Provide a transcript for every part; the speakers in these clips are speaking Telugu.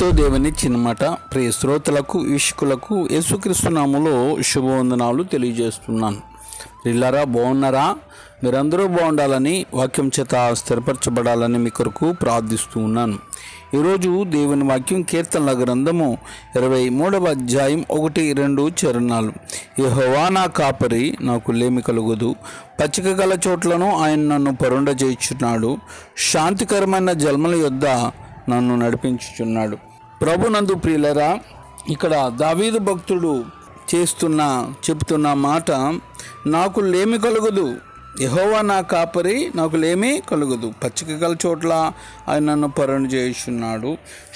ఎంతో దేవుని చిన్నమాట ప్రియ శ్రోతలకు వీక్షకులకు యేసుక్రీస్తు నామములో శుభవందనాలు తెలియజేస్తున్నాను. ప్రియులారా, బాగున్నారా? మీరందరూ బాగుండాలని, వాక్యం చేత స్థిరపరచబడాలని మీ కొరకు ప్రార్థిస్తూ ఉన్నాను. ఈరోజు దేవుని వాక్యం కీర్తనల గ్రంథము 23వ అధ్యాయం 1-2 చరణాలు. యెహోవా నా కాపరి, నాకు లేమి కలుగదు. పచ్చిక గల చోట్లను ఆయన నన్ను పరుండ చేయుచున్నాడు. శాంతికరమైన జల్మల యొద్ద నన్ను నడిపించుచున్నాడు. ప్రభునందు ప్రియులరా, ఇక్కడ దావీదు భక్తుడు చెప్తున్న మాట, నాకు లేమి కలుగదు. యెహోవా నా కాపరి, నాకు లేమి కలుగదు. పచ్చిక గల చోట్ల ఆయన నన్ను పరుండ చేయుచున్నాడు.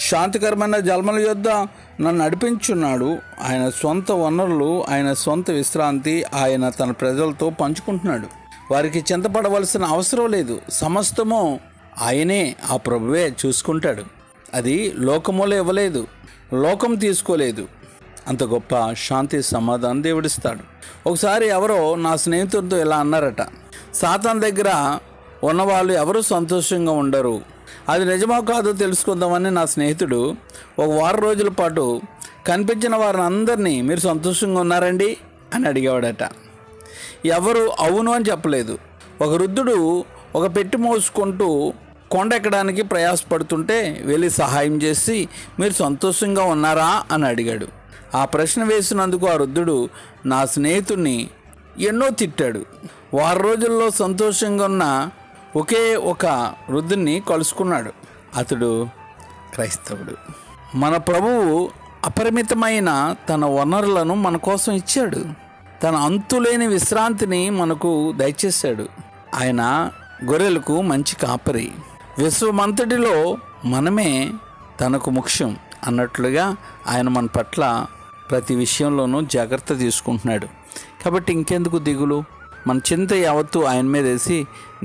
శాంతికరమైన జల్మల యొద్ద నన్ను నడిపించున్నాడు. ఆయన సొంత వనరులు, ఆయన సొంత విశ్రాంతి ఆయన తన ప్రజలతో పంచుకుంటున్నాడు. వారికి చింతపడవలసిన అవసరం లేదు. సమస్తము ఆయనే, ఆ ప్రభువే చూసుకుంటాడు. అది లోకములో ఇవ్వలేదు, లోకం తీసుకోలేదు. అంత గొప్ప శాంతి సమాధానం దేవుడిస్తాడు. ఒకసారి ఎవరో నా స్నేహితుడితో ఇలా అన్నారట, సాతాను దగ్గర ఉన్నవాళ్ళు ఎవరు సంతోషంగా ఉండరు. అది నిజమో కాదో తెలుసుకుందామని నా స్నేహితుడు ఒక వారం రోజుల పాటు కనిపించిన వారిని అందరినీ, మీరు సంతోషంగా ఉన్నారండి అని అడిగేవాడట. ఎవరు అవును అని చెప్పలేదు. ఒక వృద్ధుడు ఒక పెట్టి మోసుకుంటూ కొండ ఎక్కడానికి ప్రయాసపడుతుంటే వెళ్ళి సహాయం చేసి, మీరు సంతోషంగా ఉన్నారా అని అడిగాడు. ఆ ప్రశ్న వేసినందుకు ఆ వృద్ధుడు నా స్నేహితుడిని ఎన్నో తిట్టాడు. వారం రోజుల్లో సంతోషంగా ఉన్న ఒకే ఒక వృద్ధుని కలుసుకున్నాడు. అతడు క్రైస్తవుడు. మన ప్రభువు అపరిమితమైన తన వనరులను మన కోసం ఇచ్చాడు. తన అంతులేని విశ్రాంతిని మనకు దయచేశాడు. ఆయన గొర్రెలకు మంచి కాపరి. విశ్వమంతటిలో మనమే తనకు ముఖ్యం అన్నట్లుగా ఆయన మన పట్ల ప్రతి విషయంలోనూ జాగ్రత్త తీసుకుంటున్నాడు. కాబట్టి ఇంకెందుకు దిగులు? మన చింత యావత్తు ఆయన మీద వేసి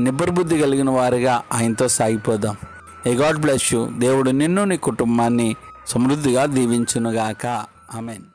నిబ్బరబుద్ధి కలిగిన వారిగా ఆయనతో సాగిపోదాం. ఏ గాడ్ బ్లెస్ యు. దేవుడు నిన్ను, నీ కుటుంబాన్ని సమృద్ధిగా దీవించునుగాక. ఆమెన్.